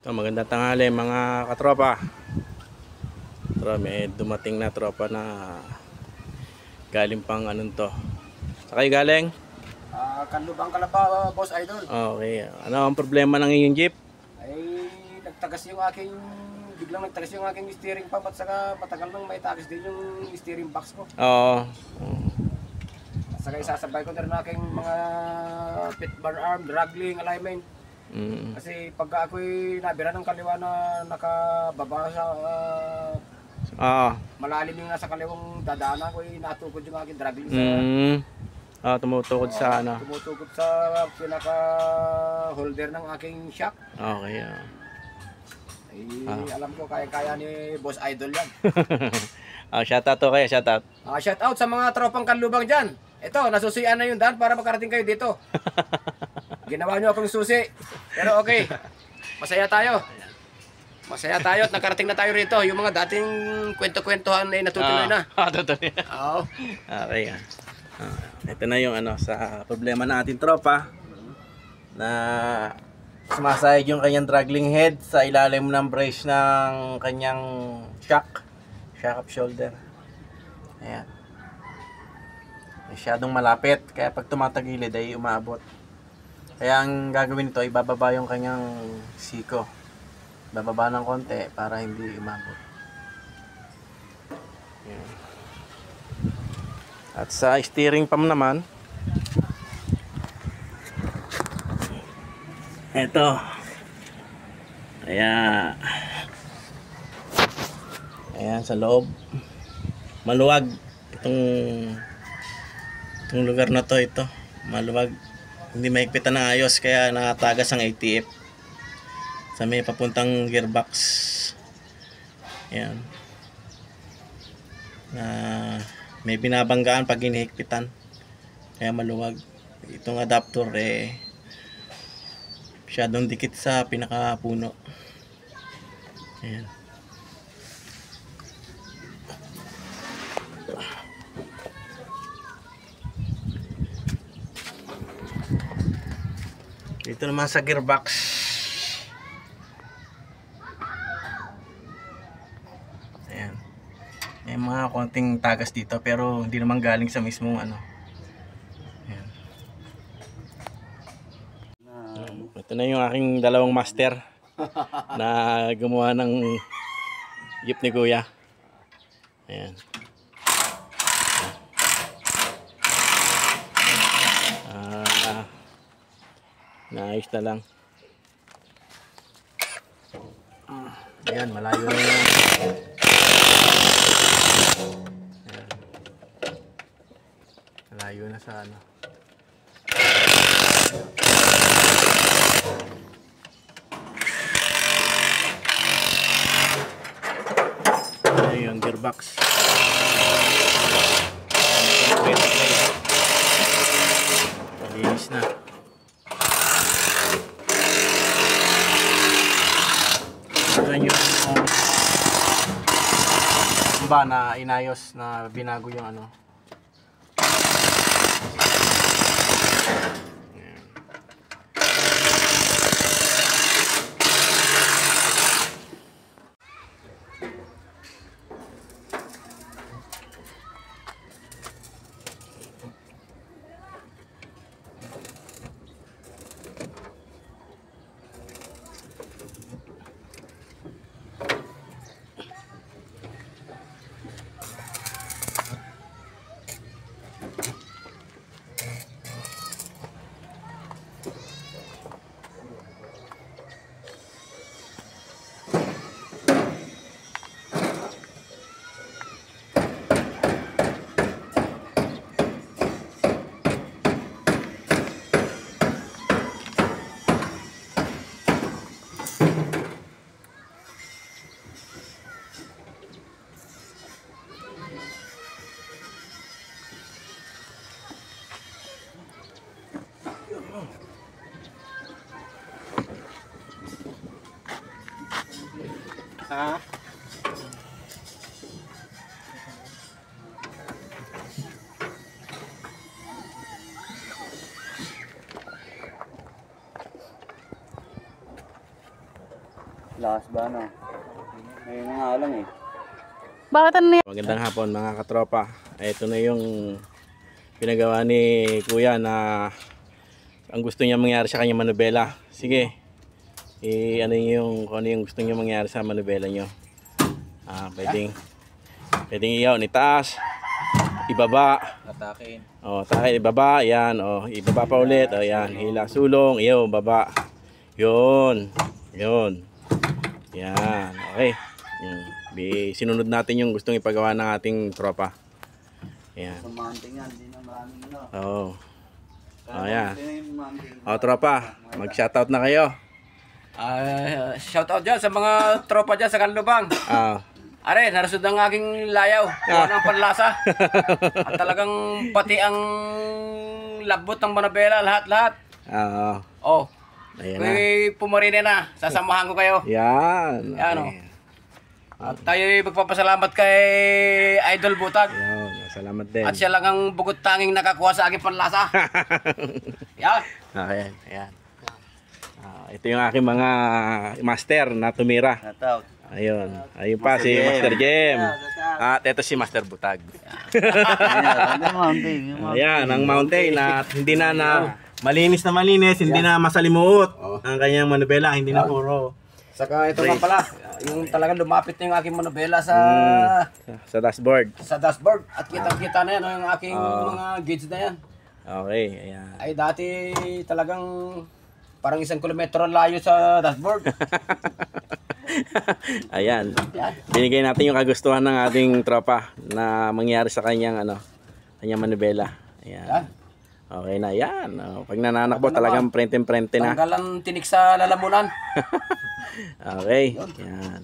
So, magandang tanghali mga katropa. Pero may dumating na tropa na galing pang anong to. Sakay galing? Kanlubang Kalaba, Boss Idol. Okay. Ano ang problema ng inyong jeep? Ay, biglang nagtagas yung aking steering pump at saka matagal nang may tagas din yung steering box ko. Oo. At saka isasabay ko na rin aking mga pit bar arm, drag link, alignment. Kasi pagka ako'y nabira ng kaliwa na nakababa sa malalim yung nasa kaliwang dadaanan ko, natukod yung aking drag link sa... Tumutukod sa ano? Tumutukod sa pinaka holder ng aking shock. Okay. Alam ko kaya-kaya ni Boss Idol yan. Shout out to kayo, shout out. Shout out sa mga tropang kanlubang dyan. Ito, nasusian na yung daan para makarating kayo dito. Ginawa nyo akong susi. Pero okay, masaya tayo. Masaya tayo at nakarating na tayo rito. Yung mga dating kwento-kwentuhan ay natutuloy na. Tutuloy. Oo. Okay. Ito na yung ano sa problema natin tropa na sumasayad yung kanyang dragging head sa ilalim ng brace ng kanyang shock up shoulder. Ayan. Masyadong malapit kaya pag tumatagilid ay umaabot. Kaya ang gagawin nito ay bababa yung kanyang siko. Bababa ng konti para hindi umabot. Ayan. At sa steering pump naman, eto. Ayan sa loob. Maluwag itong lugar na to, ito. Maluwag. Hindi mahigpitan na ayos kaya nakatagas ang ATF sa may papuntang gearbox. Ayan. May binabanggaan pag hinihigpitan kaya maluwag. Itong adapter masyadong dikit sa pinakapuno. Ayan. Dito naman sa gearbox, ayan, may mga konting tagas dito pero hindi naman galing sa mismong ano. Ayan. Ito na yung aking dalawang master na gumawa ng jeep ni Kuya. Ayan. Naayos na lang. Ayan, malayo na yan. Ayan. Malayo na sa ano. Ayan yung gearbox. Malinis na. Ayan yung ba na inayos na binago yung ano. Lakas ba na? Ngayon nga lang eh. Bakit ano yan? Magandang hapon mga katropa. Ito na yung pinagawa ni Kuya na ang gusto niya mangyari sa kanyang manubela. Sige, ano yung, kung ano yung gusto niya mangyari sa manubela niyo. Pwedeng iyaw, nitaas, ibaba. Atakin. Ibaba, yan. Ibaba pa ulit. Yan, hila, sulong, iyaw, baba. Yun. Yan, okay. Sinunod natin yung gustong ipagawa ng ating tropa. Yan. Sa mounting yan, hindi na maraming ano. Oo. Yan. Tropa, mag-shoutout na kayo. Shoutout dyan sa mga tropa dyan sa Kanlubang. Are, narasod ang aking layaw. Kuha ng panlasa. At talagang pati ang labot ng manabela, lahat-lahat. Oh. Ayan na. May pumarine na. Sasamahan ko kayo. Yan. Yan, oh. At tayo magpapasalamat kay Idol Butag. Yan. Salamat din. At siya lang ang bugot tanging nakakuha sa aking panlasa. Yan. Okay, ayan. Ito yung aking mga master na tumira. Shoutout. Ayun pa si Master Jem. At ito si Master Butag. Ayan, ang mountain at hindi na malinis, hindi na masalimuot ang kanyang manubela, hindi na puro. Saka ito nga pala, yung talagang lumapit na yung aking manubela sa dashboard. sa dashboard. At kitang-kita na yan, yung aking mga gauge na yan. Okay, ayan. Ay dati talagang parang 1 kilometro layo sa dashboard. Ayan. Binigay natin yung kagustuhan ng ating tropa na mangyari sa kanyang kanyang manubela. Ayan. Okay na yan. Pag nananakbo talagang prente na. Tanggalan tinik sa lalamunan. Okay. Yan.